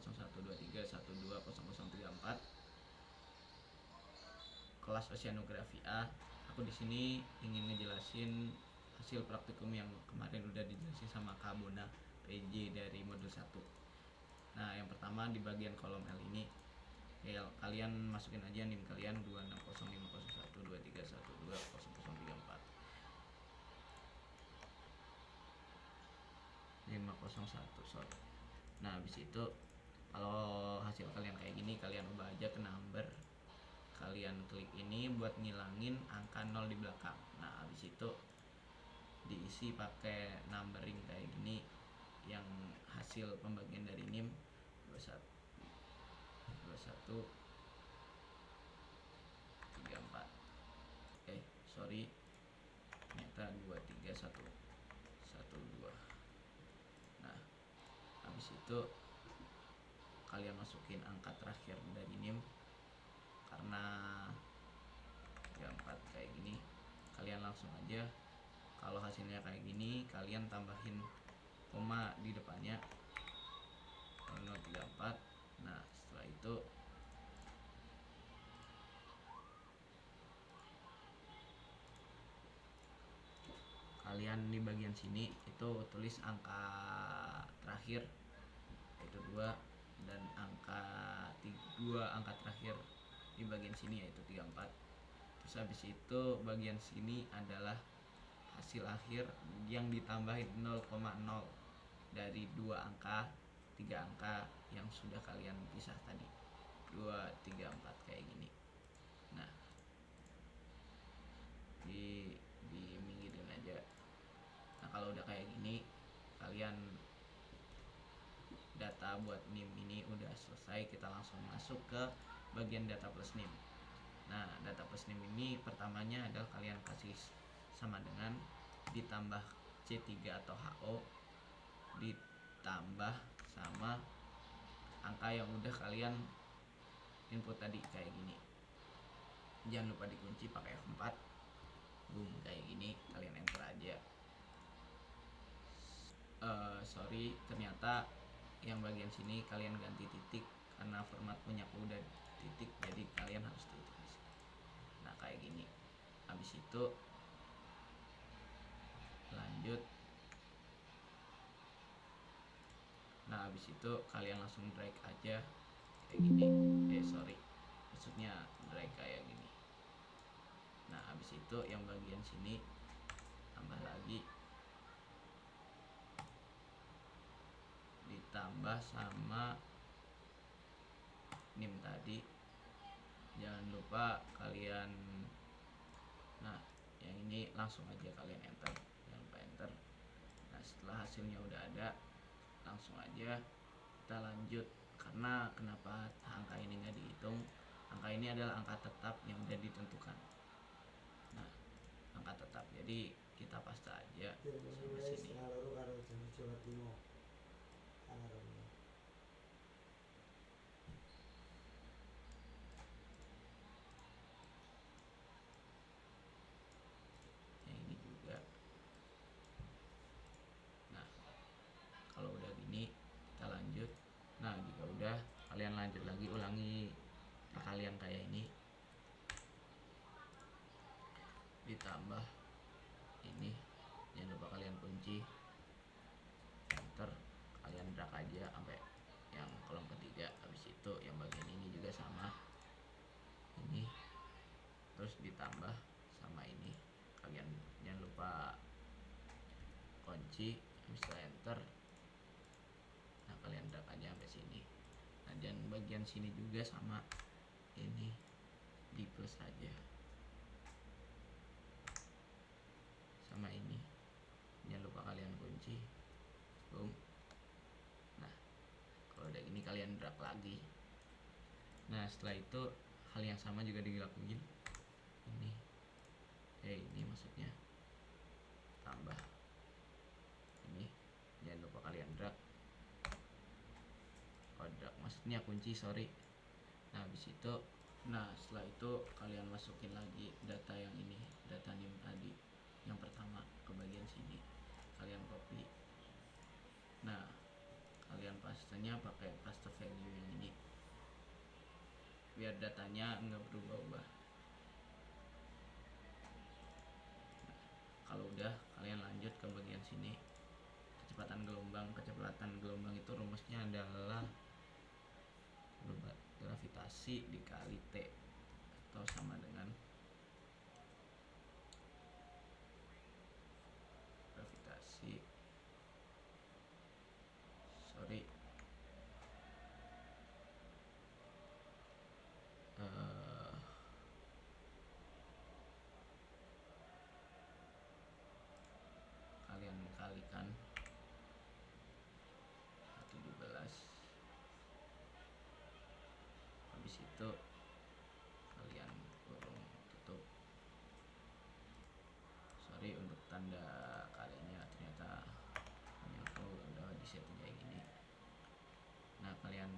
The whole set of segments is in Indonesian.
00123120034 kelas oceanografi A. Aku di sini ingin ngejelasin hasil praktikum yang kemarin udah dijelasin sama Kak Bona PJ dari modul 1. Nah, yang pertama di bagian kolom L ini ya, kalian masukin aja NIM kalian 260501231200034 501, sorry. Nah, habis itu kalau hasil kalian kayak gini, kalian ubah aja ke number. Kalian klik ini buat ngilangin angka 0 di belakang. Nah, habis itu diisi pakai numbering kayak gini, yang hasil pembagian dari NIM 21 34. Sorry, ternyata 23112. Nah, habis itu kalian masukin angka terakhir dari NIM. Karena 34 kayak gini, kalian langsung aja, kalau hasilnya kayak gini kalian tambahin koma di depannya 0034. Nah, setelah itu kalian di bagian sini itu tulis angka terakhir yaitu 2, dan angka 2 angka terakhir di bagian sini yaitu 34. Terus habis itu bagian sini adalah hasil akhir yang ditambahin 0,0 dari 2 angka 3 angka yang sudah kalian pisah tadi, 2, 3, 4 kayak gini. Nah, diminggirin aja. Nah, kalau udah kayak gini, kalian data buat NIM ini udah selesai. Kita langsung masuk ke bagian data plus NIM. Nah, data plus NIM ini pertamanya adalah kalian kasih sama dengan ditambah C3 atau HO ditambah sama angka yang udah kalian input tadi kayak gini. Jangan lupa dikunci pakai F4. Boom, kayak gini, kalian enter aja. Sorry, ternyata yang bagian sini kalian ganti titik karena format punya aku udah titik, jadi kalian harus titik di sini. Nah, kayak gini. Habis itu lanjut. Nah, habis itu kalian langsung drag aja kayak gini. Maksudnya drag kayak gini. Nah, habis itu yang bagian sini tambah lagi, ditambah sama NIM tadi. Jangan lupa kalian, nah yang ini langsung aja kalian enter, jangan lupa enter. Nah, setelah hasilnya udah ada, langsung aja kita lanjut. Karena kenapa angka ini nggak dihitung, angka ini adalah angka tetap yang udah ditentukan. Nah, angka tetap, jadi kita paste aja sampai sini. Yang ini juga. Nah, kalau udah gini kita lanjut. Nah, jika udah, kalian lanjut lagi, ulangi kalian kayak ini, ditambah ini. Jangan lupa kalian kunci, enter, kalian drag aja sampai yang kolom ketiga. Habis itu yang bagian ini juga sama, ini terus ditambah sama ini. Kalian jangan lupa kunci, habis itu enter. Nah, kalian drag aja sampai sini. Nah, dan bagian sini juga sama, ini di plus aja sama ini. Jangan lupa kalian kunci. Boom. Nah, kalau udah gini kalian drag lagi. Nah, setelah itu hal yang sama juga dilakuin. Ini ini maksudnya tambah ini. Jangan lupa kalian drag. Drag maksudnya kunci, sorry. Nah, habis itu, setelah itu kalian masukin lagi data yang ini, data NIM tadi yang pertama ke bagian sini. Kalian copy. Nah, kalian kalian pastenya pakai paste value yang ini biar datanya nggak berubah-ubah. Kalau udah, kalian lanjut ke bagian sini. Kecepatan gelombang itu rumusnya adalah gravitasi dikali T atau sama dengan gravitasi kalian kalikan 17, habis itu kalian kurung tutup. Untuk tanda kalinya ternyata aku udah di setting kayak gini. Nah kalian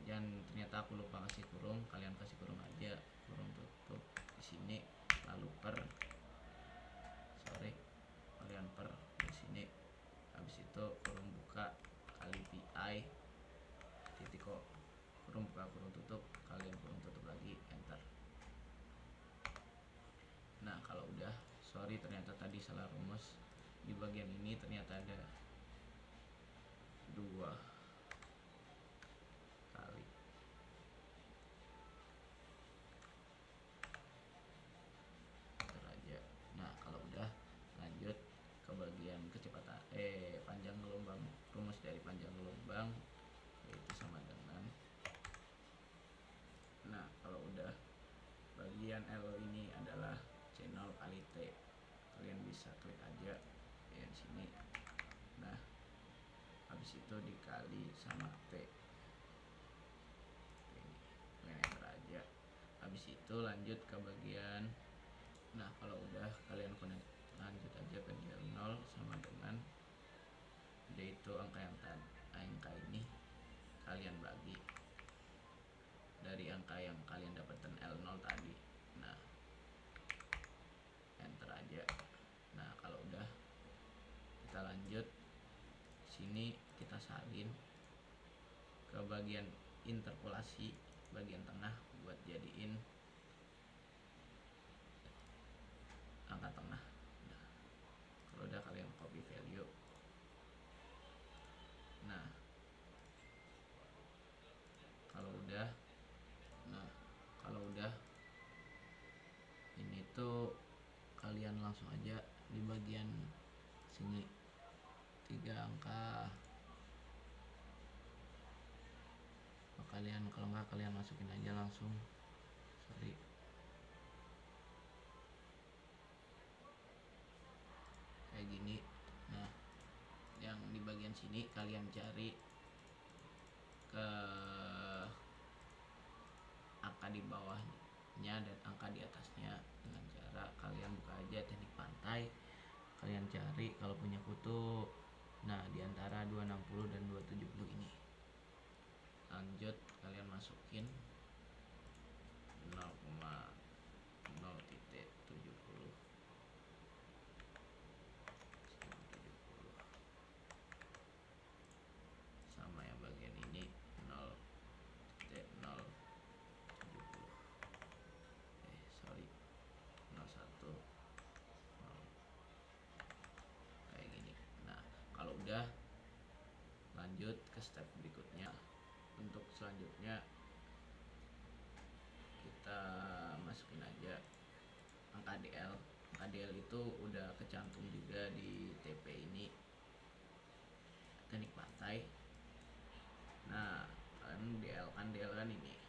ternyata aku lupa kasih kurung, kalian kasih kurung aja, kurung tutup di sini, lalu kalian per di sini, habis itu kurung buka kali pi titik kok, kurung buka kurung tutup, kalian kurung tutup lagi, enter. Nah kalau udah, ternyata tadi salah rumus. Di bagian ini ternyata ada 2 kali. Enter aja. Nah kalau udah, lanjut ke bagian kecepatan panjang gelombang. Rumus dari panjang gelombang yaitu sama dengan, nah kalau udah, bagian L ini adalah C0 kali T. Kalian bisa klik aja di sini. Nah habis itu dikali sama T. Kalian enter aja. Habis itu lanjut ke bagian, nah kalau udah, kalian lanjut aja ke dia 0 sama dengan D itu angka ini kalian bagi dari angka yang kalian dapatkan L0 tadi. Nah enter aja. Nah kalau udah, kita lanjut sini, kita salin ke bagian interpolasi bagian tengah buat jadiin angka tengah. Nah kalau udah, kalian copy value. Nah kalau udah, ini tuh kalian langsung aja di bagian sini 3 angka. Kalau nggak, kalian masukin aja langsung. Kayak gini. Nah yang di bagian sini kalian cari ke angka di bawahnya dan angka di atasnya dengan cara kalian buka aja teknik pantai. Kalian cari kalau punya kutub, nah di antara 260 dan 270 ini. Lanjut, kalian masukin 0,0.70 sama yang bagian ini 0.070 01 kayak gini. Nah kalau udah, lanjut ke step berikutnya. Untuk selanjutnya kita masukin aja angka DL. Angka DL itu udah kecantum juga di TP ini, teknik pantai. Nah kalian DL kan ini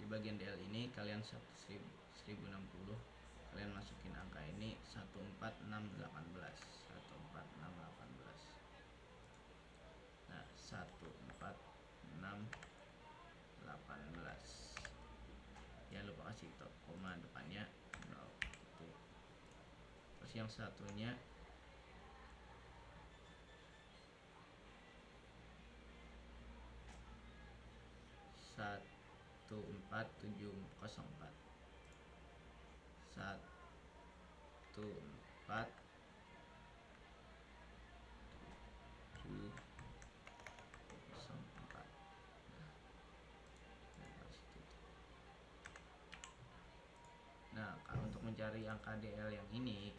di bagian DL ini kalian 1060, kalian masukin angka ini 14618. Nah 14618, jangan lupa kasih koma depannya 0. Terus yang satunya 14704 14704 dari angka DL yang ini,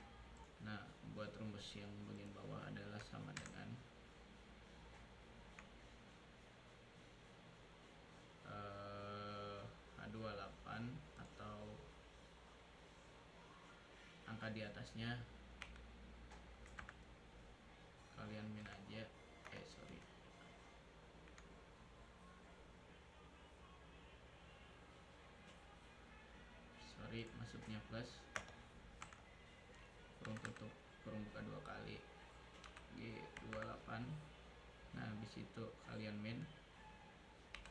nah buat rumus yang bagian bawah adalah sama dengan H28 atau angka di atasnya kalian min aja. Sorry, maksudnya plus kurung tutup kurung buka 2 kali G28. Nah habis itu kalian min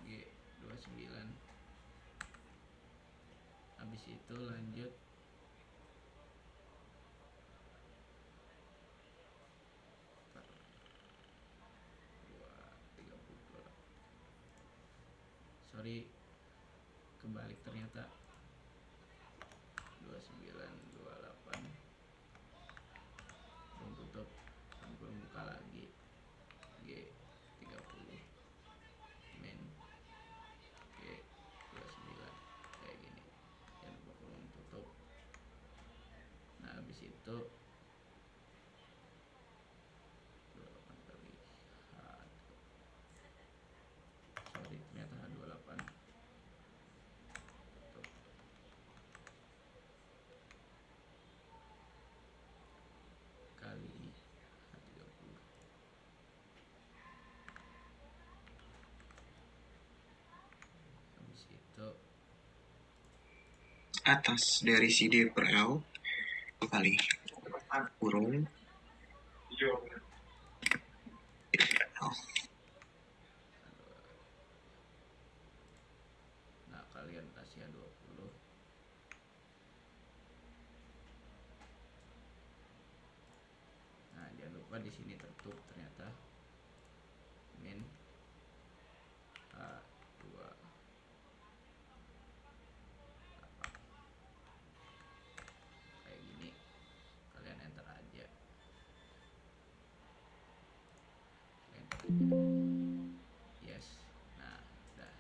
G29. Habis itu lanjut per 2, 30. Sorry, kebalik ternyata. 2928 kurung tutup dan kurung buka lagi G30 min G29 kayak gini, dan kurung tutup. Nah habis itu 28 kali sorry ternyata H28 tutup kali H30. Habis itu atas dari si D per L kali kurung nah kalian kasih H20. Nah jangan lupa di sini tertutup ternyata min H28 kayak gini, kalian enter aja. Yes. Nah udah.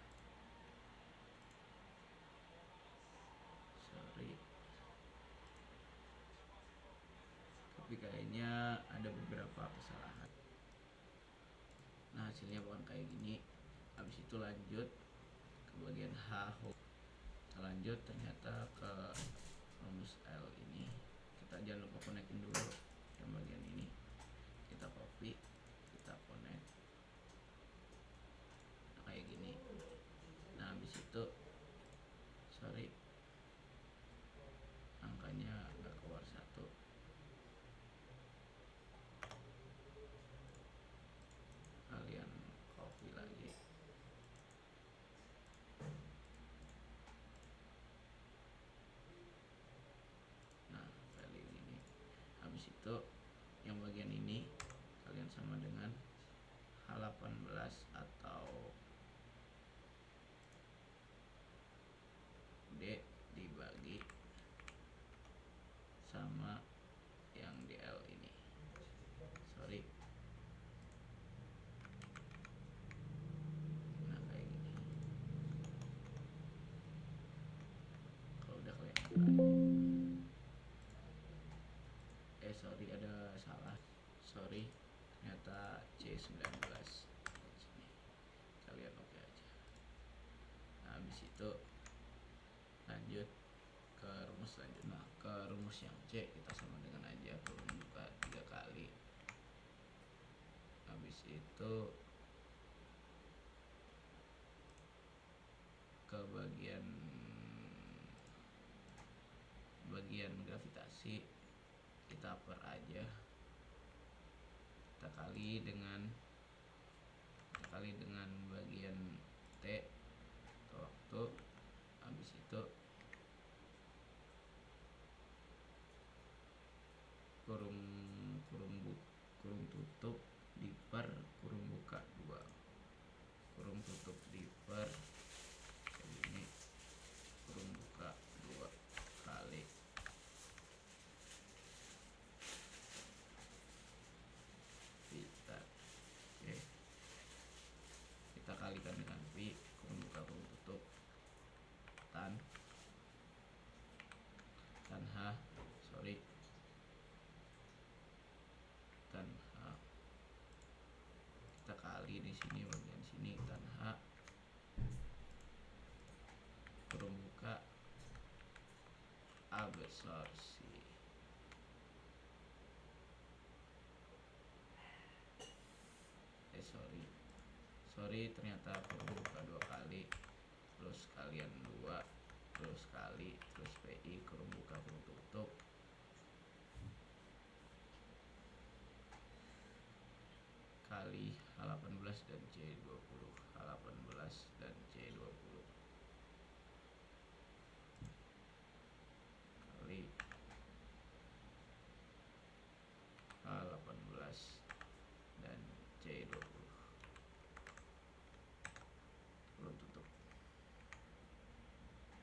Sorry, tapi kayaknya ada beberapa kesalahan. Nah hasilnya bukan kayak gini. Habis itu lanjut ke bagian H. Lanjut ternyata ke rumus L ini. Kita jangan lupa konekin dulu yang bagian ini. Kita copy, kita connect. Nah, kayak gini. Nah habis itu sorry, angkanya nggak keluar 1. Kalian copy lagi. Nah value ini. Habis itu yang bagian ini kalian sama dengan H18 atau D dibagi sama yang DL ini. Sorry. Nah kayak gini. Kalau udah kelihatan. Sorry ada salah. Sorry, ternyata C19. Sini. Kalian oke aja. Nah habis itu lanjut ke rumus selanjutnya. Nah, ke rumus yang C kita sama dengan aja kurung buka 3 kali. Habis itu ke bagian gravitasi kita per aja. Kita kali dengan bagian T atau waktu. Habis itu kurung tutup di per kurung buka 2. Kurung tutup di per ini kurung buka 2 kali kita kalikan dengan V kurung buka kurung tutup tan H sini bagian sini dan H kurung buka A besar C. Sorry ternyata kurung buka 2 kali, terus kalian 2, terus kali, terus PI kurung buka kurung tutup kali H18 dan C20, H18 dan C20 kali H18 dan C20 kurung tutup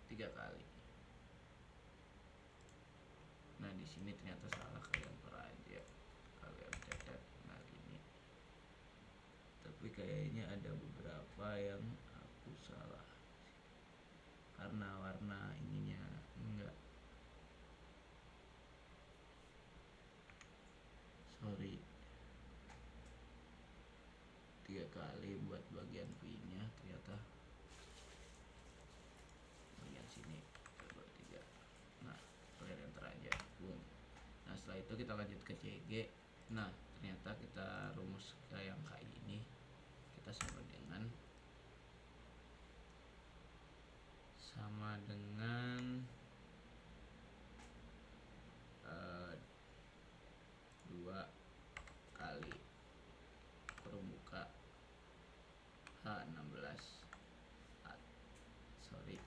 3 kali. Nah di sini ternyata salah, kalian peraja, kalian catat. Nah gini, tapi kayaknya ada beberapa yang aku salah karena warna ininya enggak, sorry. 3 kali buat bagian V nya, ternyata bagian sini 3. Nah kalian enter aja, boom. Nah setelah itu kita lanjut ke CG. Nah ternyata kita rumus ke yang kayak gini, kita sama dengan 2 kali kurung buka H16 sorry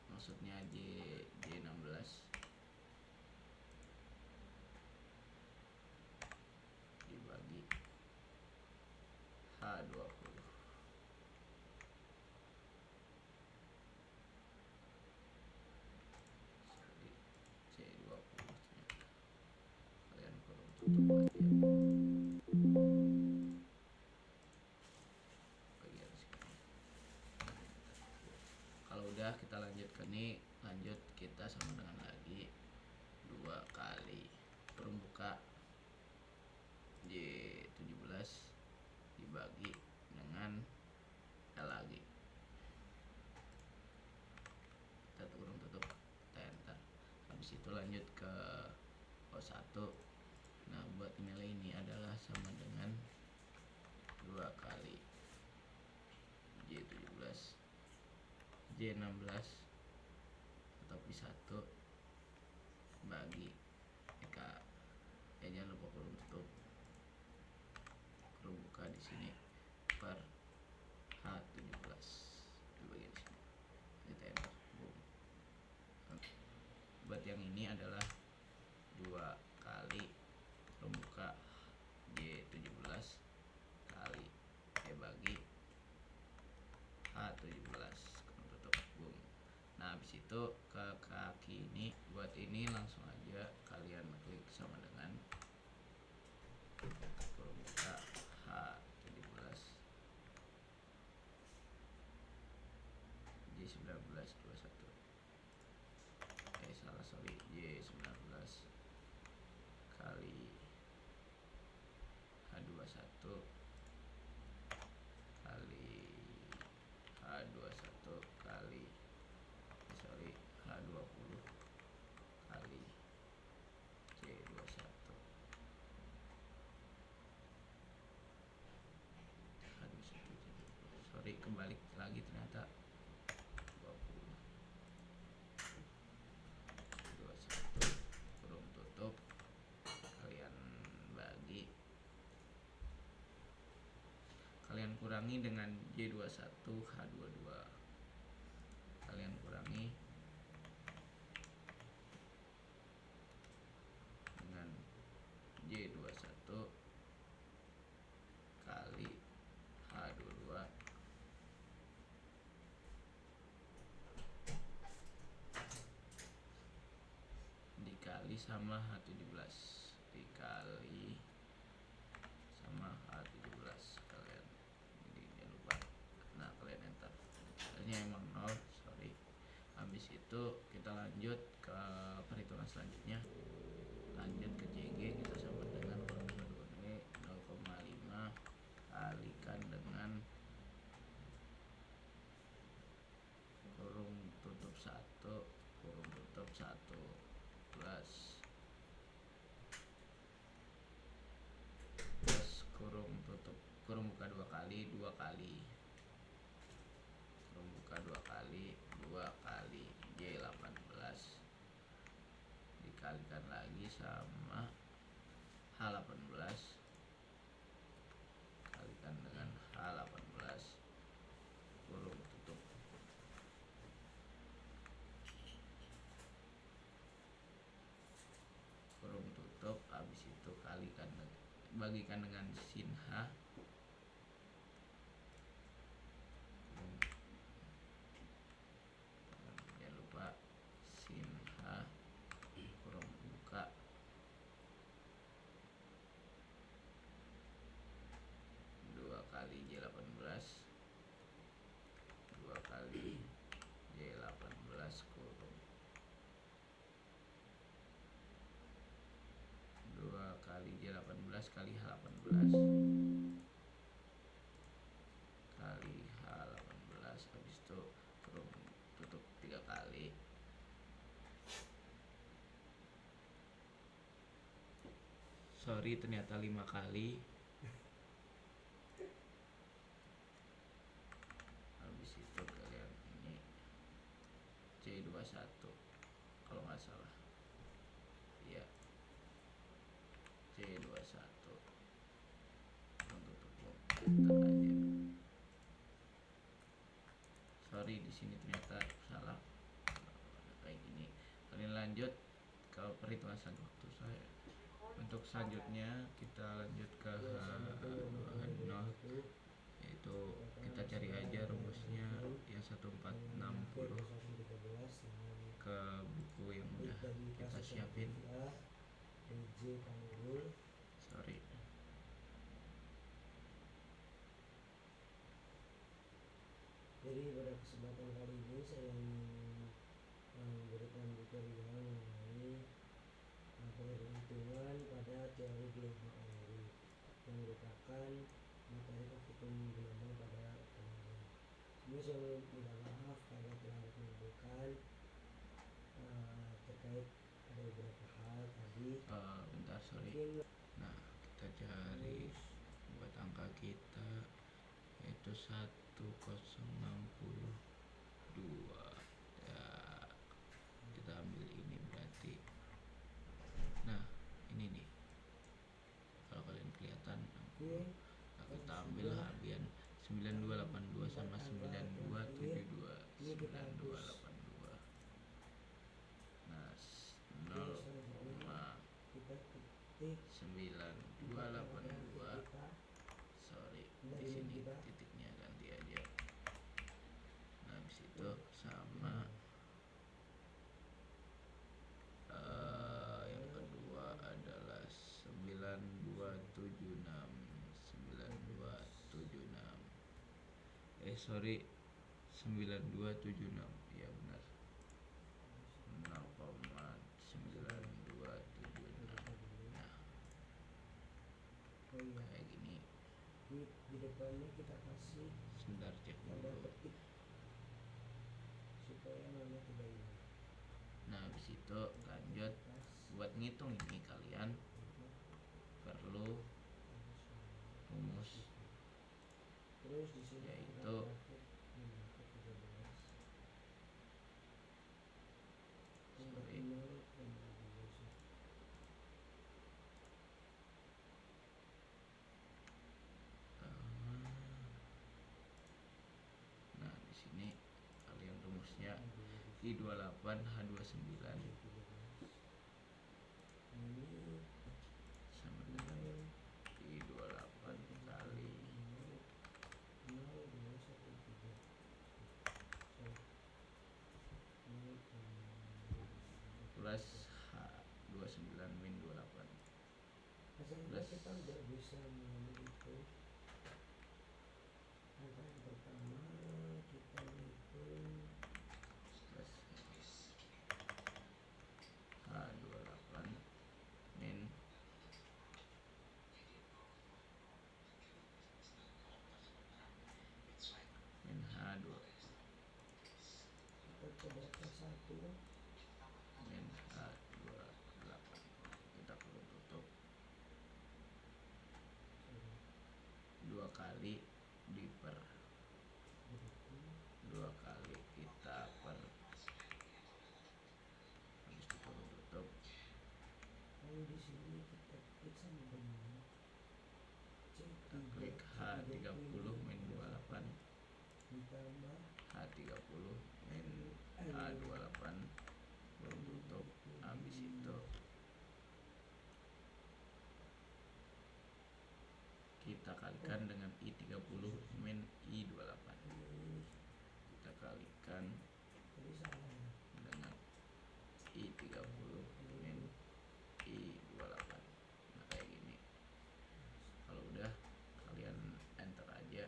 maksudnya J16 dibagi H20 C20, kalian kurung tutup aja bagian sini. Kalau udah kita lanjut ke nih, lanjut kita sama dengan lagi 2 kali kurung buka J17 dibagi dengan L lagi, kita kurung tutup, kita enter. Habis itu lanjut ke O1. Nah buat nilai ini adalah sama dengan 2 kali J17 J16 tapi 1 bagi EK. Jangan lupa kurung tutup, kurung buka di sini per H17 di bagian sini, kita enter, boom. Buat yang ini adalah 2 kali kurung buka J17 kali bagi H17 kurung tutup, boom. Nah habis itu ke kaki ini, buat ini langsung aja kalian klik sama dengan kurung buka H17 J19 21 sorry J19 kali H21 kali H21 kali H20 kali C21 sorry kembali lagi, ternyata 20 21 kurung tutup, kalian bagi, kalian kurangi dengan J21 H22, kalian kurangi dengan J21 kali H22 dikali sama H17 dikali sama H17, kalian ini jangan lupa. Nah kalian enter, hasilnya emang 0, sorry. Habis itu kita lanjut ke perhitungan selanjutnya. Lanjut ke CG, kita sama dengan kurung kedua 0,5 kalikan dengan kurung tutup 1 kurung tutup 1 plus kurung tutup kurung buka 2 kali kurung buka 2 kali J18 dikalikan lagi sama H18 kalikan dengan H18 kurung tutup habis itu bagikan dengan sin H, jangan lupa sin H kurung buka 2 kali J18 2 kali J18 kurung 2 kali J18 kali H18 kali H18 habis itu kurung tutup 3 kali ternyata 5 kali habis itu kalian ini C21 kalau nggak salah ya C21 untuk putar aja di sini ternyata salah kayak gini. Kalian lanjut ke perhitungan waktu saya. Untuk selanjutnya kita lanjut ke H2 H0, yaitu kita cari aja rumusnya yang 1460 ke buku yang udah kita siapin. Jadi pada kesempatan kali ini saya ingin memberikan tutorial mengenai perhitungan pada teori geometri yang merupakan materi praktikum gelombang pada kemarin. Ini saya minta maaf karena telah menimbulkan terkait ada beberapa hal tadi. Bentar, Nah, kita cari buat angka kita yaitu 1062 ya, kita ambil ini berarti. Nah, ini nih kalau kalian kelihatan kita ambil Habian 9282 sama 9272 9282. Nah, 0,9282 di sini titiknya ganti aja. Nah, habis itu sama yang kedua adalah 9276 9276 ya benar 0,9276. Nah, kayak gini. Di depannya kita kasih sebentar cek dulu supaya nama tidak hilang. Nah, habis itu lanjut buat ngitung ini kalian perlu rumus Terus di sini yaitu nah, di sini kalian rumusnya I28 H29 sama dengan I28 kali plus H29 min 28 plus kita udah bisa mengambil itu. Angka yang pertama kita hitung plus H28 min H28 kita kurung tutup 2 kali diper 2 kali kita per habis itu kurung tutup. Lalu di sini kita klik sama dengan Kita klik H30 min 28 ditambah H30 min H28 kurung tutup. Habis itu kita kalikan dengan I30 min I28. Kita kalikan jadi salah dengan I30 min I28. Nah kayak gini. Kalau udah kalian enter aja.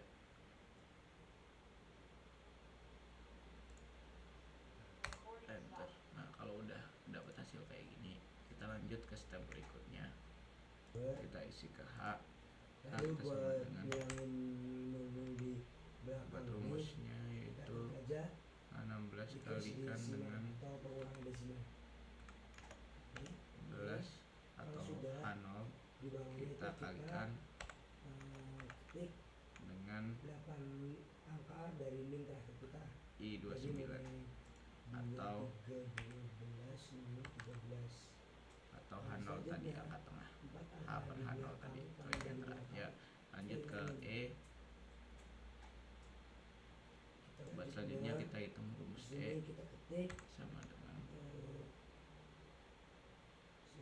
Enter. Nah kalau udah dapat hasil kayak gini, kita lanjut ke step berikutnya. Kita isi ke H. lalu kita sama buat dengan ngilangin menu di belakang buat ini, rumusnya kita yaitu klik aja H16 dikasih kalikan desimal dengan atau pengurangan desimal. Oke. 11 atau sudah, H0 di bawahnya kita itu kalikan klik dengan 8 angka dari link terakhir kita. Jadi I29 atau 13 minus 13 atau H0 tadi angka tengah. 4 H per H0 tadi klik enter aja. Lanjut ke E. Buat selanjutnya kita hitung rumus E kita ketik sama dengan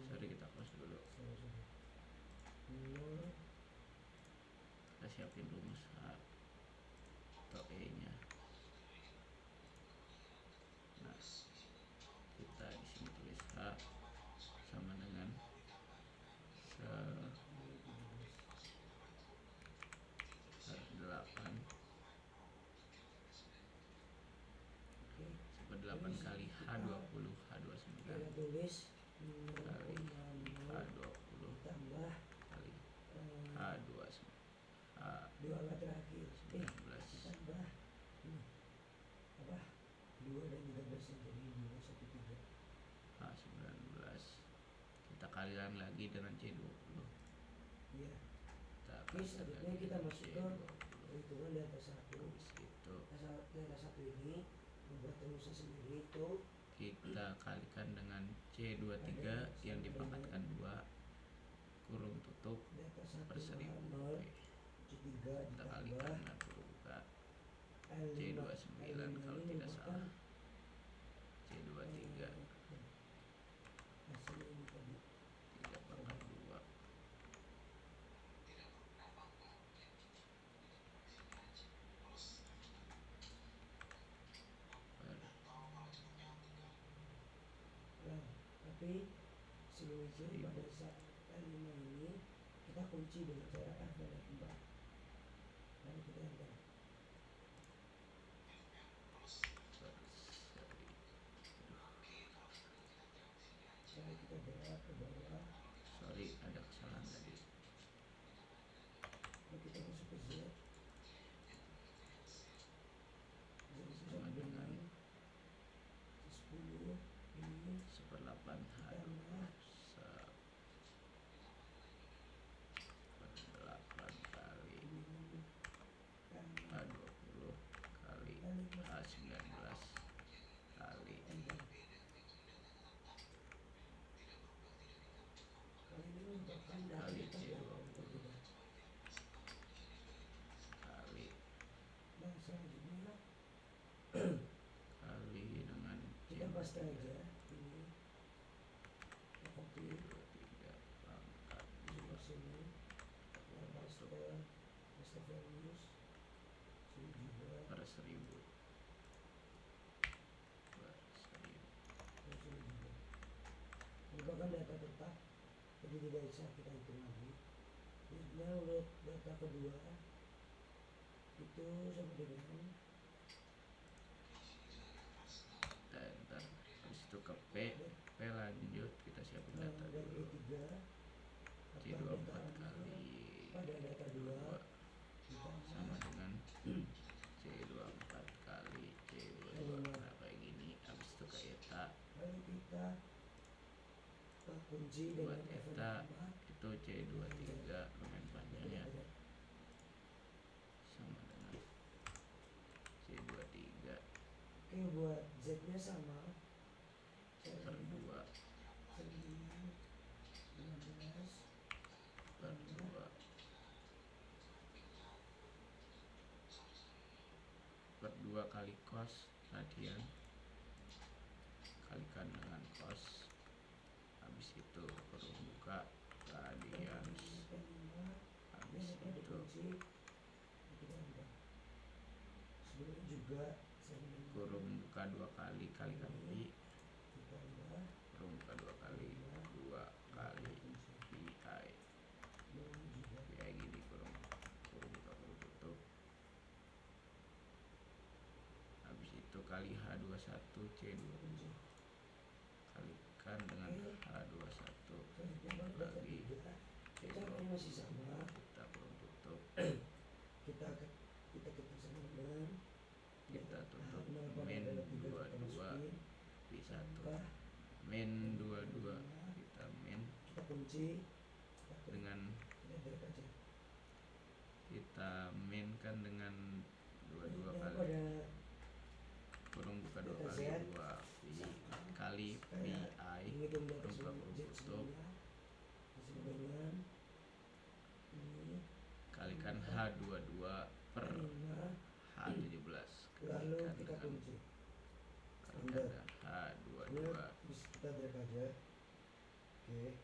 sorry kita close dulu. Kita siapin rumus H atau E nya. Nah kita di sini tulis H sama dengan 8 kali H20 H29 kita tulis kali H20 tambah kali H29 dua angka terakhir 19 tambah ini apa 2 dan 13 jadi 213 H19 kita kalikan lagi dengan C20. iya. Kita Oke, kalikan selanjutnya lagi kita dengan masuk ke C20. perhitungan data 1. Habis itu Data 1 ini membuat rumusnya sendiri itu kita kalikan dengan C23 yang dipangkatkan 2 kurung tutup data 1 per 1000. nomor Oke. C3 Kita kalikan ditambah dengan kurung buka L5 C29 kalau ini tidak merupakan, salah C23 hasilnya ini tadi 3 pangkat 2 per nah, tapi sebelum itu pada saat L5 ini kita kunci dengan cara F dan F4 lalu kita enter. Lalu kita gerak ke bawah, sorry ada kesalahan tadi. lalu kita masuk ke Z itu Sama dengan 10 ini 1/8 H2 tambah 1/8 kali ini tambah H20 kali H19 kali enter. Kalau ini merupakan data Kali kita C20 yang berbeda. kali Dan selanjutnya kali dengan kita C23 paste aja ini kita copy 23 pangkat masuk 2 ke sini kita paste values sini juga per 1000 dan sini juga merupakan data tetap jadi tidak bisa kita hitung lagi. Selanjutnya untuk data kedua itu sama dengan kita enter. Habis itu ke P lanjut kita siapin data dan dulu E3 C24 kali pada data 2 sama dengan C24 kali C22. Nah kayak gini. Habis itu ke eta eta kunci buat dengan eta itu C23 lumayan panjang ya, sama dengan C23 Oke, buat Z nya sama per 2 per 2 per 2 kali cos radian kalikan dengan cos, habis itu kurung buka radian, habis itu sebelumnya juga kurung buka 2 kali kalikan pi, kurung buka 2 kali 2 kali pi gini, kurung buka kurung tutup, habis itu kali H21 C20 kalikan dengan H21 bagi caranya masih sama, kita kurung tutup, kita samakan, kita tutup min 22 pi 1 min 22 kita min kita kunci dengan kita min kan dengan 22 kali kurung buka 2 kali 2 pi kali pi i kurung buka kurung tutup kalikan H22 per H17 lalu kalikan kita dengan kunci H22 kita drag aja. Oke,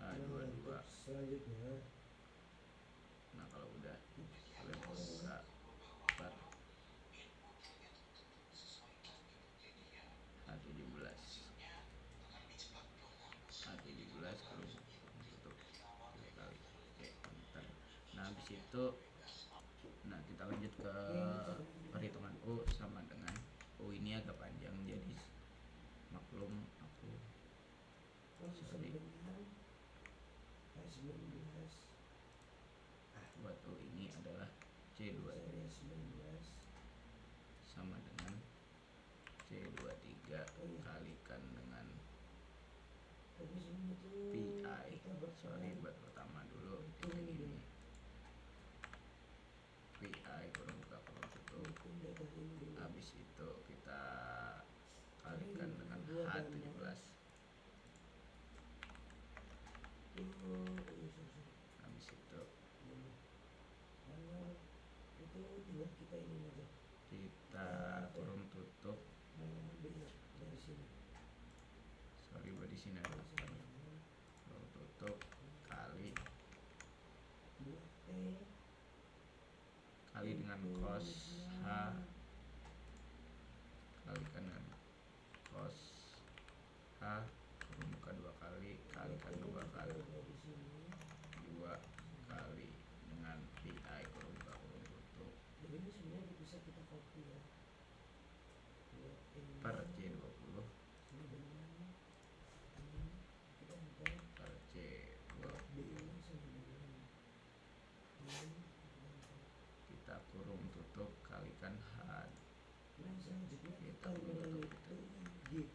H22. selanjutnya Nah kalau udah kalian buka per H17 kurung tutup 3 kali. Oke, enter. Nah habis itu kita lanjut ke perhitungan U sama dengan U ini agak panjang, jadi maklum aku sorry buat U ini adalah C23 sama dengan C23 kalikan dengan PI, sorry buat pertama dulu kayak gini, PI kurung buka kurung tutup, habis itu kita kalikan dengan H17, habis itu kita kurung tutup, sorry buat di sini ada kurung tutup kali dengan cos H kalikan dengan cos H kurung buka 2 kali kalikan 2 kali 2 kali dengan PI kurung buka kurung tutup per C20 per C20 kita kurung tutup kalikan H kita kurung tutup itu.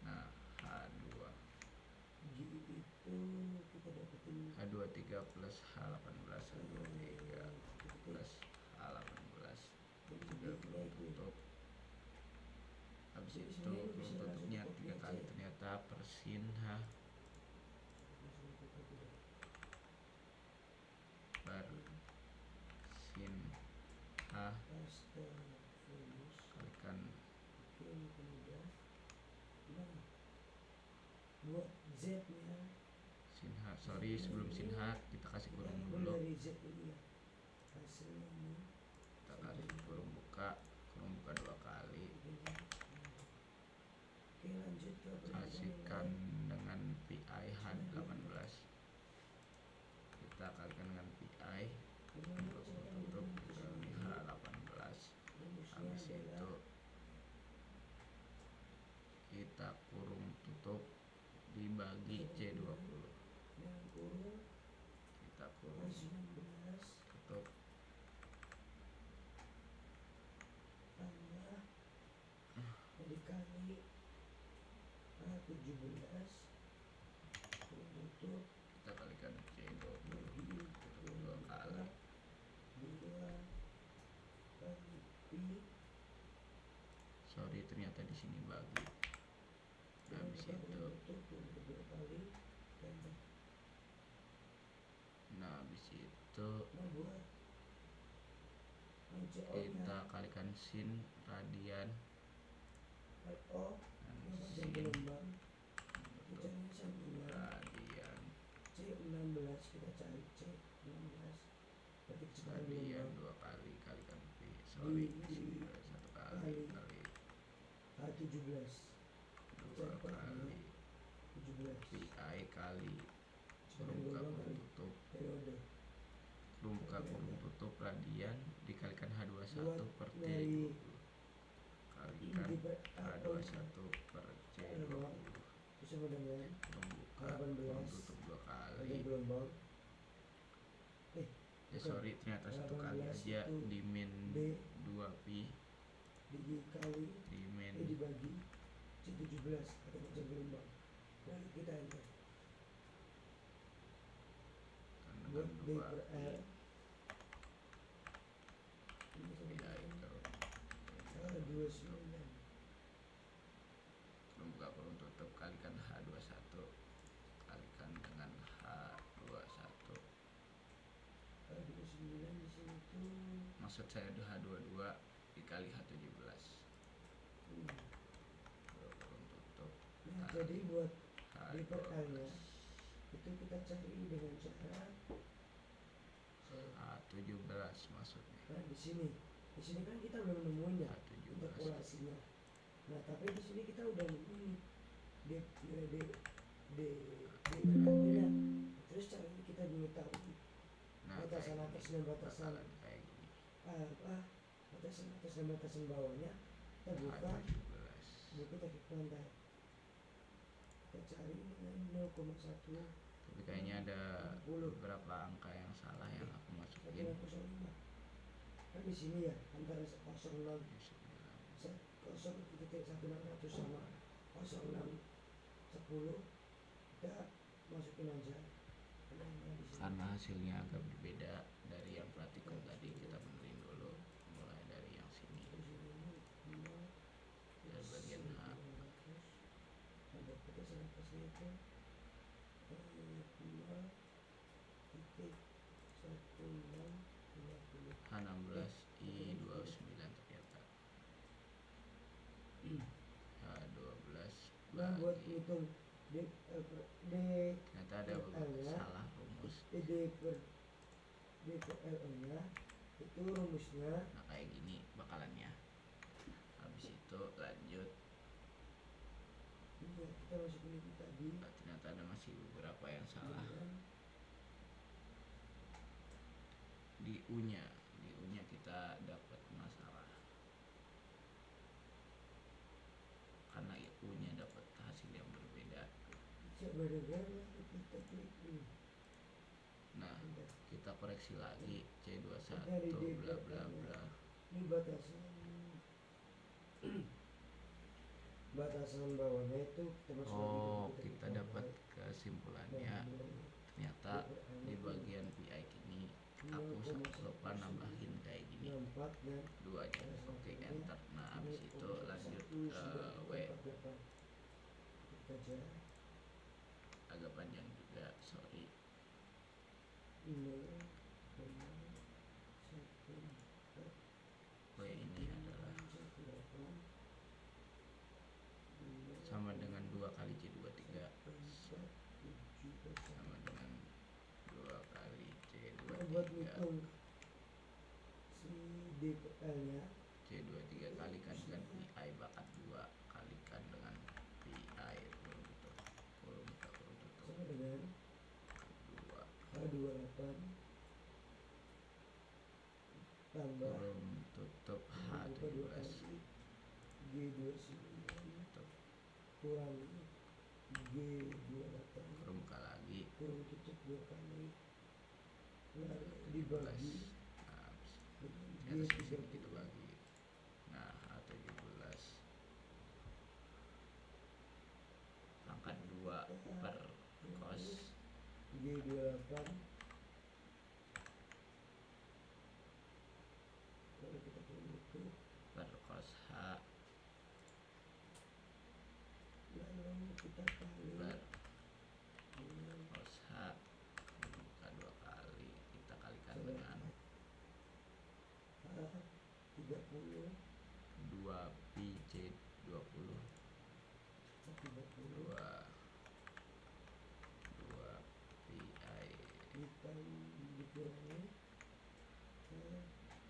Nah H23 plus H18 H23 plus H18 juga kurung tutup, habis itu kurung tutupnya 3 kali ternyata per sin H per sin H kalikan buat Z nya sin H, sorry sebelum sin H kita kasih kurung dulu, dari Z ini ya hasilnya ini kita kasih kurung buka 2 kali oke lanjut ke kasihkan dengan PI H18 kita kalikan dengan PI untuk tutup kali H18, habis itu kita kurung tutup dibagi C20 kita kurung tutup tambah dikali H17 kurung tutup kita kalikan C20 bagi tutup 2 kali 2 kali pi sorry ternyata di sini bagi. Nah, habis itu tutup 2 kali tambah. nah habis itu Nah buat CO kita kalikan sin radian LO dan yang sin gelombang tutup dicari sambungan radian C16 kita cari C16 berarti kecepatan radian gelombang 2 kali kalikan P sorry Di- di sini di- 1 kali kali H17 2 kali 17 PI kali kecepatan kurung buka gelombang kurung kali tutup periode kurung buka kurung tutup radian dikalikan H21 buat per dari C20 kalikan H21 per C20 itu sama dengan kurung buka 18 kurung tutup 2 ada kali gelombang sorry ternyata 1 kali 18 aja itu di min B 2 pi dikali di min dibagi C17 atau macam gelombang dan kita enter buat dengan D 2 per pi L ini sama PI dengan kurung 29 kurung buka kurung tutup kalikan H21 kalikan dengan H21 29 di sini tuh maksud saya H22 dikali H17 kurung tutup nah kali jadi buat D per L H12 nya itu kita cari dengan cara H17 maksudnya nah di sini kan kita belum nemuinnya H17 interpolasinya. Nah tapi di sini kita udah nemuin D berartinya. Terus cara ini kita mengetahui nah batasan kayak atas gini dan batasan bakalan kayak gini batasan atas dan batasan bawahnya kita buka H17 kita klik pantai kita cari dengan 0,1 tapi kayaknya ada 60 beberapa angka yang salah yang aku masukin 05 kan di sini ya antara 06 di 9 0,1600 sama 0610 kita masukin aja karena di sini karena hasilnya agak berbeda dari yang praktikum tadi kita benerin dulu mulai dari yang sini dari bagian H ada batasan atasnya itu 2,1650 H16 I29 ternyata H12 nah buat bagi ngitung D ternyata ada beberapa salah rumus D per L nya itu rumusnya nah kayak gini bakalannya habis itu lanjut ini ya, kita masukin itu tadi ternyata ada masih beberapa yang salah di U nya kita dapat masalah karena U nya dapat hasil yang berbeda. sebenarnya kita klik ini Nah kita koreksi lagi C21 dari D bla per bla L nya. bla Ini batasan bawahnya itu kita masuk lagi kita dapat kesimpulannya ternyata di bagian PI ini aku lupa nambahin kayak gini 2 aja oke enter. Nah habis itu lanjut ke W agak panjang juga sorry W ini adalah sama dengan 2 kali C23 sama dengan 2 kali buat C23 ngitung si D per L nya C23 kalikan dengan PI bakat 2 kalikan dengan PI kurung tutup sama dengan 2 H28 tambah kurung tutup H17 G29 tutup kurang G28 kurung buka lagi kurung tutup 2 kali nah, 17 dibagi nah dengan di atas di sini G30 kita bagi nah H17 cos G28 kalau kita tutup per cos H lalu kita kali per dengan cos H buka 2 kali, kita kalikan dengan H 30 2 pi C 20 H 30 2 pi I kita dikurangi H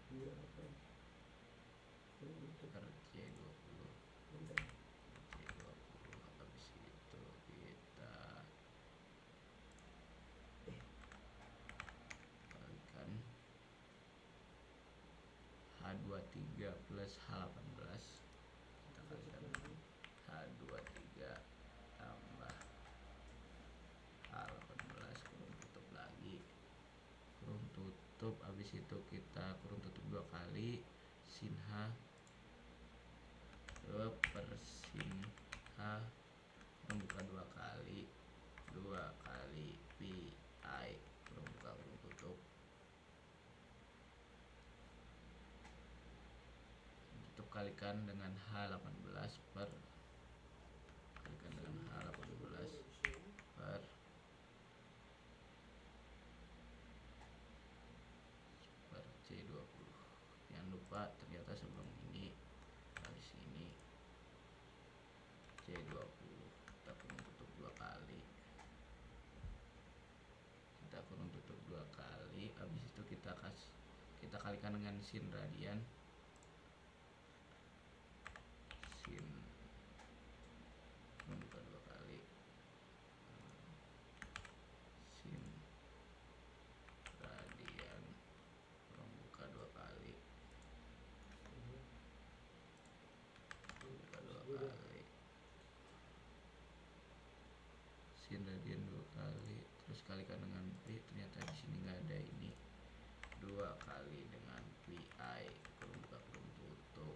28 untuk per C 20 bentar C20. Habis itu kita kalikan H23 plus H18, kita kalikan dengan H23 tambah H18 kurung tutup lagi, kurung tutup. Habis itu kita kurung tutup 2 kali sin H per sin H membuka 2 kali pi I kurung buka kurung tutup, tutup kalikan dengan H18 per kalikan dengan H18 per C20. Jangan lupa ternyata sebelum ini habis ini C20 kita kurung tutup 2 kali, habis itu kita kalikan dengan sin radian, sin membuka 2 kali sin radian membuka 2 kali sin radian 2 kali, terus kalikan dengan pi. Ternyata di sini nggak ada ini, 2 kali dengan pi I kurung buka kurung tutup.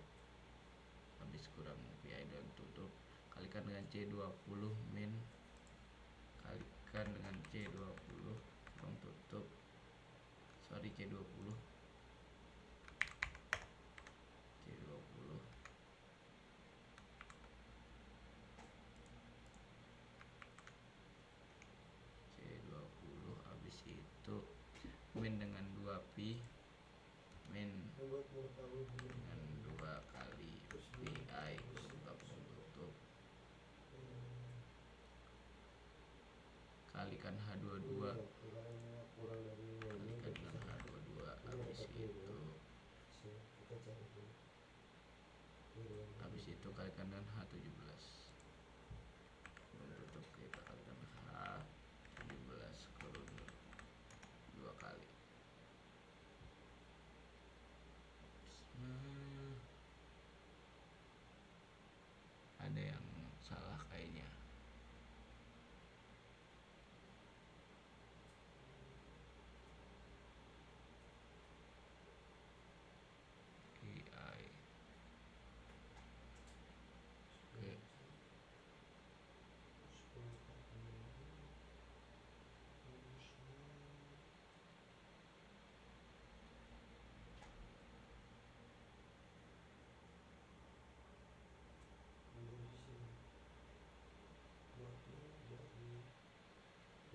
Habis kurang pi I dan tutup, kalikan dengan C20 min, kalikan dengan C20 kurung tutup, sorry C20 habis itu min dengan 2 pi min buat mengetahui dengan 2 kali pi I kurung buka kurung tutup, kalikan H22 kurang dari ini kalikan dengan H22. Habis itu kita cari dulu kalikan dengan H17 kurung tutup, kita kalikan H17 kurung 2 kali. Ada yang salah kayaknya. I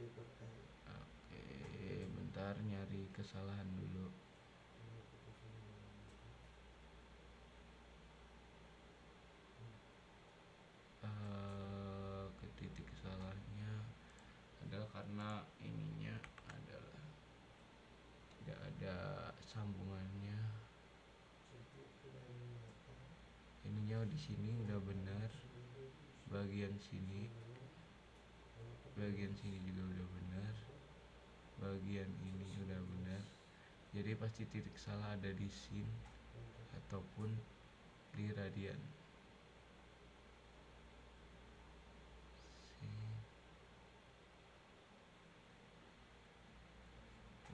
oke, bentar nyari kesalahan dulu. Ke titik salahnya adalah karena ininya adalah tidak ada sambungannya. Ininya di sini udah benar, bagian sini juga udah benar, bagian ini udah benar. Jadi pasti titik salah ada di sin ataupun di radian.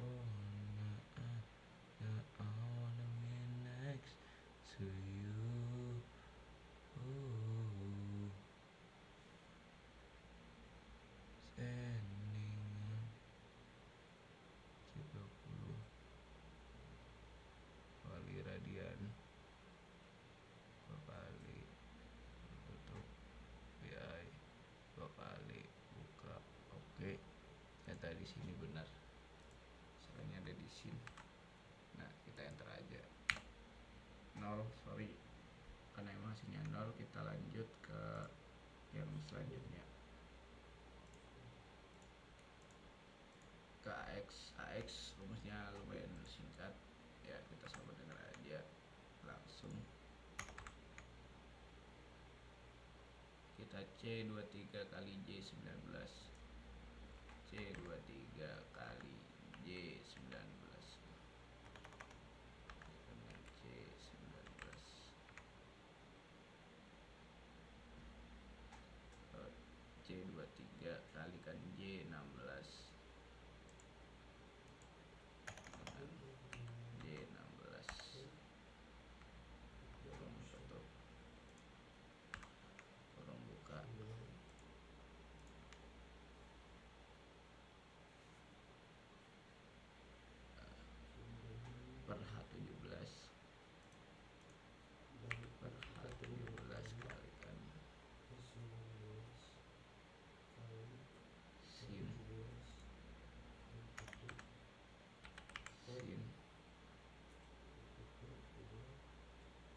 I wanna be next to you. Standing nol, sorry karena emang hasilnya nol. Kita lanjut ke yang selanjutnya, ke AX rumusnya lumayan singkat ya, kita coba dengar aja langsung. Kita C23 kali J19, C23 kali J19 dengan C19, C23 kalikan J16 dengan J16, kurung tutup, kurung buka, per H17 per H17 kalikan sin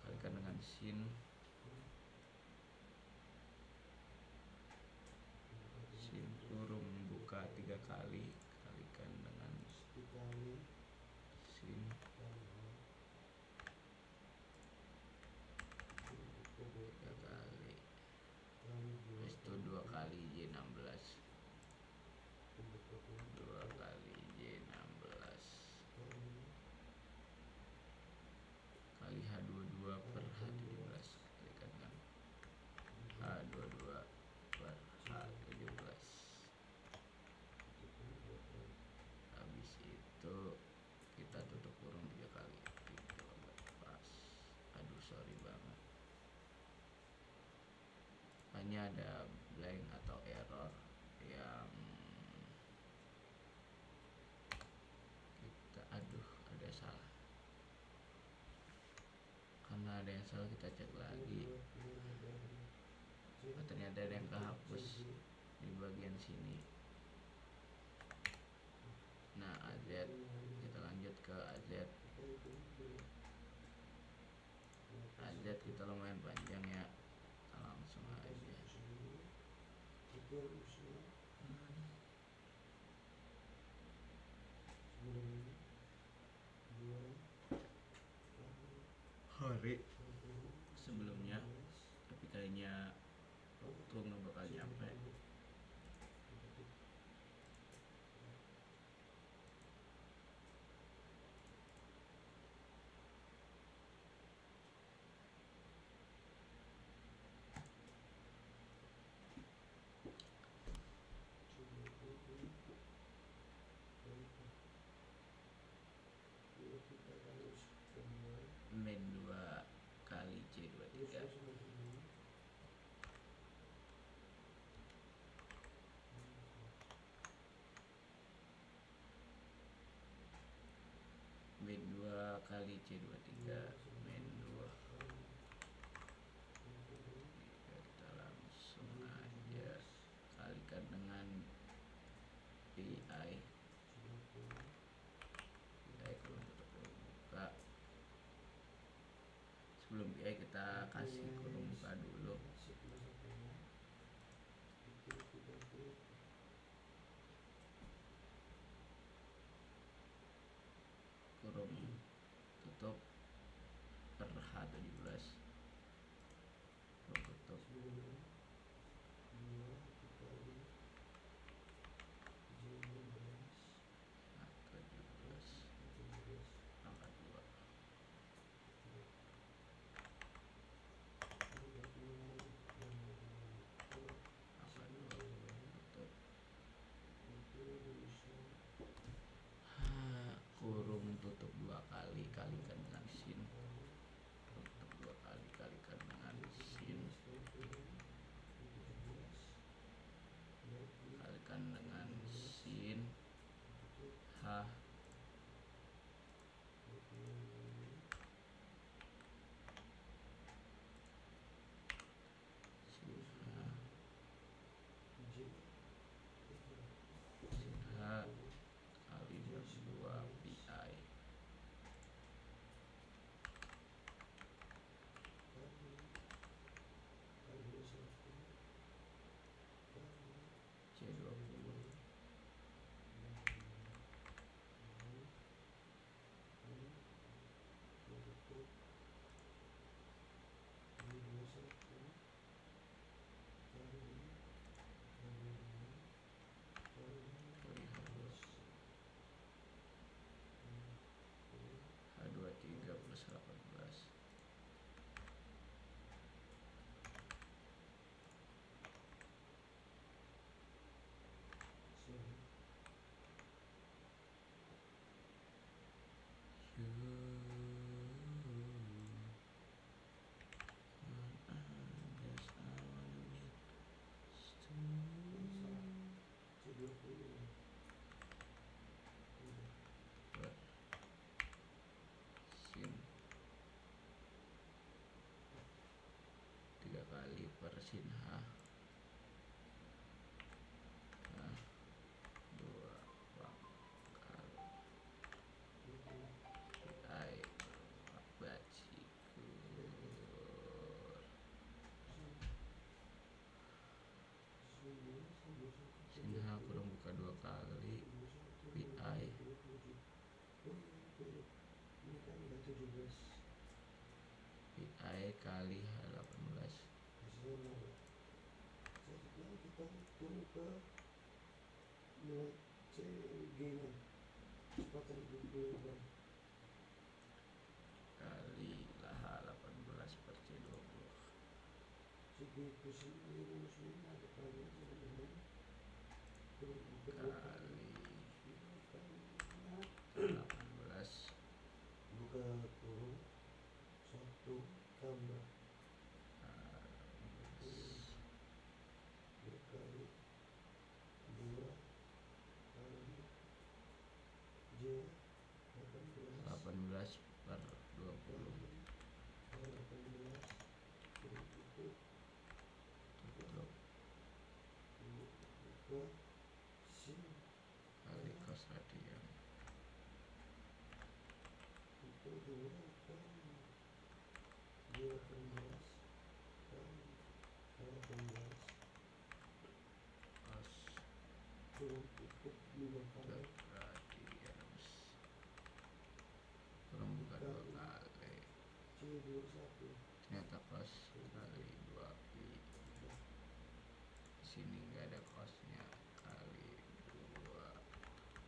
kalikan dengan sin kurung buka 3 kali kalikan dengan sin 3 kali, habis itu 2 kali J16, 2 kali J16 kali H22 per H17 kalikan dengan H22 per H17. Habis itu kita tutup kurung 3 kali. Itu agak pas, aduh sorry banget, hanya ada blank atau error yang kita ada salah, karena ada yang salah kita cek lagi. Ternyata ada yang kehapus di bagian sini. Nah, AZ, kita lanjut ke AZ. AZ kita lumayan panjang ya, kita langsung aja. Hari sebelumnya, tapi kayaknya waktu nggak bakal nyampe. Min 2 kali C23, min 2 kali C23, min 2. Kita langsung aja kalikan dengan PI kurung tutup kurung buka. Sebelum PI kita kasih kurung buka dulu. Kurung tutup per H17, kurung tutup H17 angka 2. kali per sin H. Nah, 2 pangkal PI bajigur. Sin H kurang buka 2 kali PI PI kali H18. Selanjutnya kita hitung ke nilai CG nya kecepatan gelombang kali H18 per C20 CG plus ini rumus ini ada kalinya sebenarnya kali 18 buka kurung 1 tambah dikali 2 kali J 18 per 20 18 tutup tutup buka sin kali cos radian itu 2 kali J 18 kali 18 cos kurung tutup 5 kali radians kurang buka 2 kali C21 ternyata cos kali 2 pi di sini nggak ada cosnya kali 2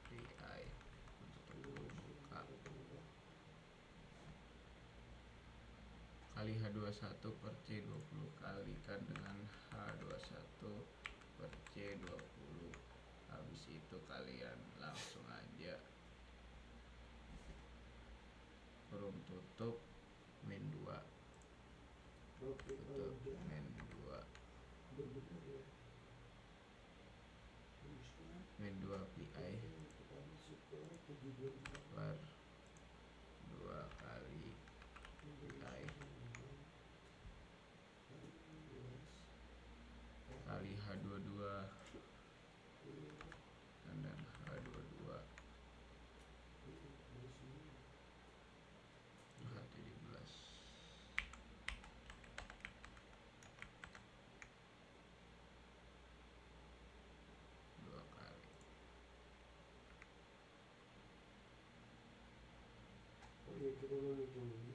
pi untuk buka kali H21 per C20 kalikan dengan H21 per C20. Habis itu kalian langsung aja kurung tutup min 2 oke kalau tutup udah min 2 benar ya rumusnya min 2 pi kita masuk ke 724 per 2 kali pi kali H22 dan H22 H17 2 kali oke kita mau hitung ini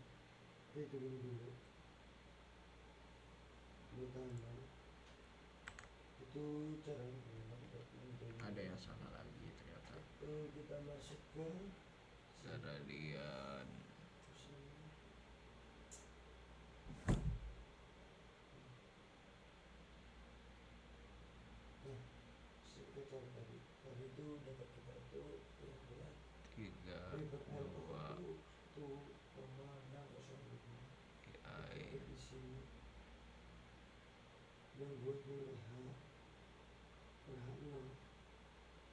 kita hitungin dulu bertambah itu caranya ada yang salah lagi ternyata itu kita masuk ke radian sini. Nah, kita cari tadi itu dapat kita itu yang berat 3 2 itu koma 602 pi di sini yang buat nilai H per H0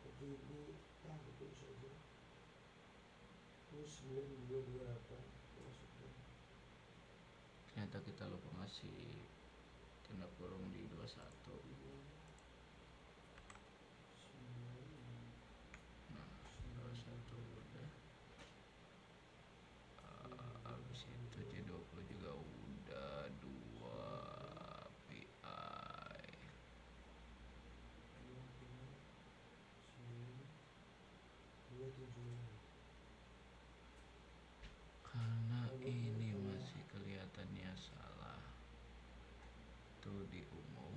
tapi ini betul saja terus 9228 masukkan ternyata kita lupa ngasih tanda kurung di 21. Nah 21 udah habis itu C20 juga udah 2 pi karena ini masih kelihatannya salah tuh di umum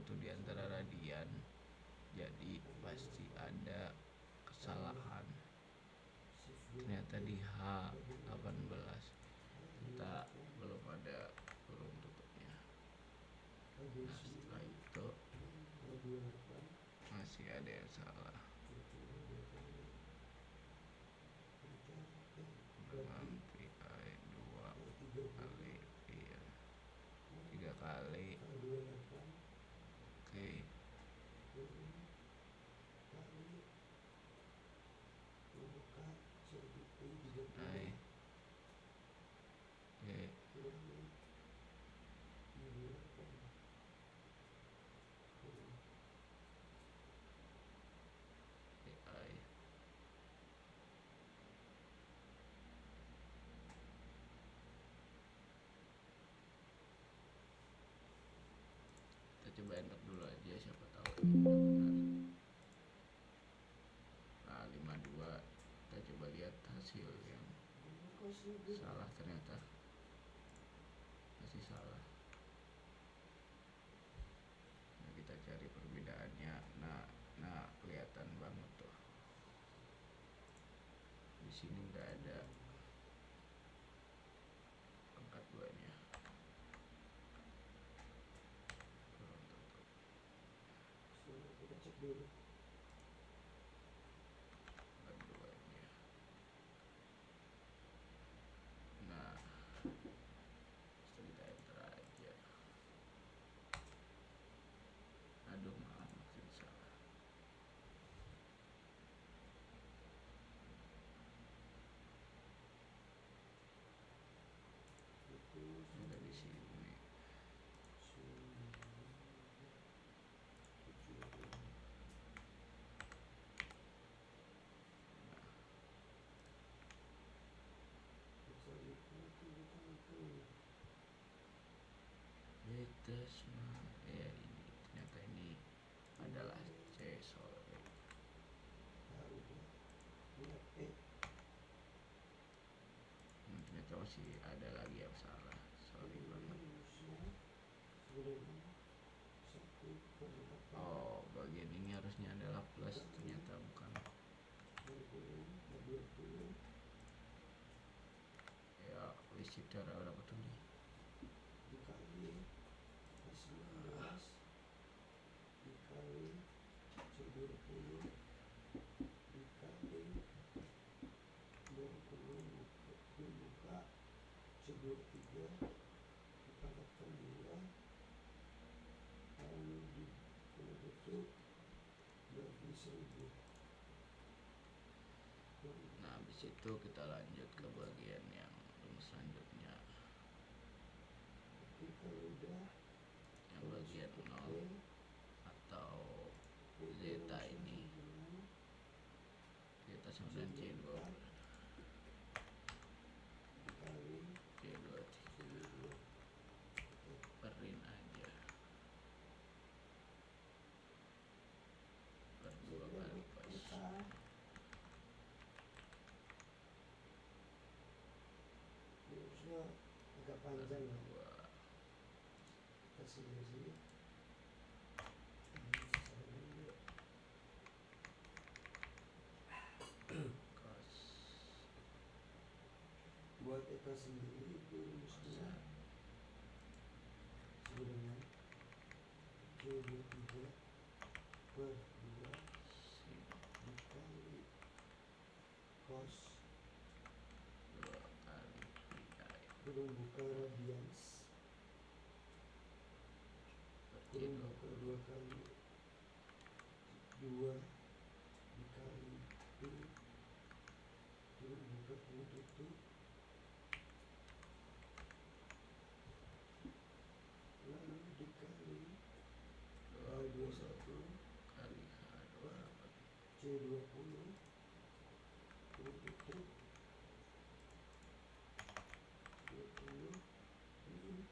tuh di antara radian jadi pasti ada kesalahan ternyata di H18 kita belum ada kurung tutupnya. Nah setelah itu masih ada yang salah dengan pi 2 kali 3 kali oke oke Salah ternyata, masih salah. Nah, kita cari perbedaannya. Nah kelihatan banget tuh. Di sini nggak ada pangkat 2-nya. Belum tentu. Kita cek dulu. Pangkat 2-nya. Nah, kita enter aja. Aduh, malah makin salah. Ada di sini. Betasma, ya ini ternyata ini adalah C sol. Ternyata masih ada lagi yang salah. Sorry banget. Oh, bagian ini harusnya adalah plus, ternyata bukan. Ya, visitor berapa tuh nih? Dikali C19 dikali C20 dikali 20 dibuka C23 dipangkatkan 2 lalu ditutup bagi 1000. Nah, habis itu kita lanjut ke bagian yang selanjutnya, Kita udah yang bagian 0 atau zeta ini. Zeta sama dengan C2 dikali C2 C2 perin aja per 2 kali pas. Harusnya agak panjang ya. Dua. Kita sendiri Cos buat Eka sendiri itu rumusnya sama dengan C23 per 2 sin dikali cos 2 kali pi kurung buka radians per kurung C2 buka 2 kali 2 dikali P kurung buka kurung tutup lalu dikali 20 H21 kali H28 C20 kurung tutup 20 ini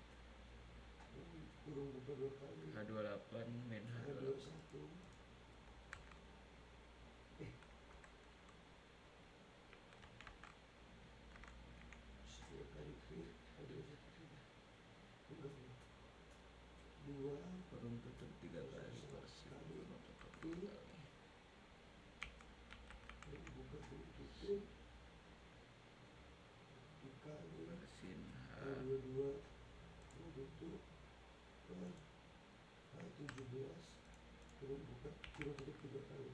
kurung buka 2 kali H28 min H28 H21 10 kali P H21 enggak 2 kurung tutup 3 kali per sin kurung tutup 2 kali kurung buka kurung tutup dikali per sin H H22 kurung tutup per H17 kurung buka kurung tutup 3 kali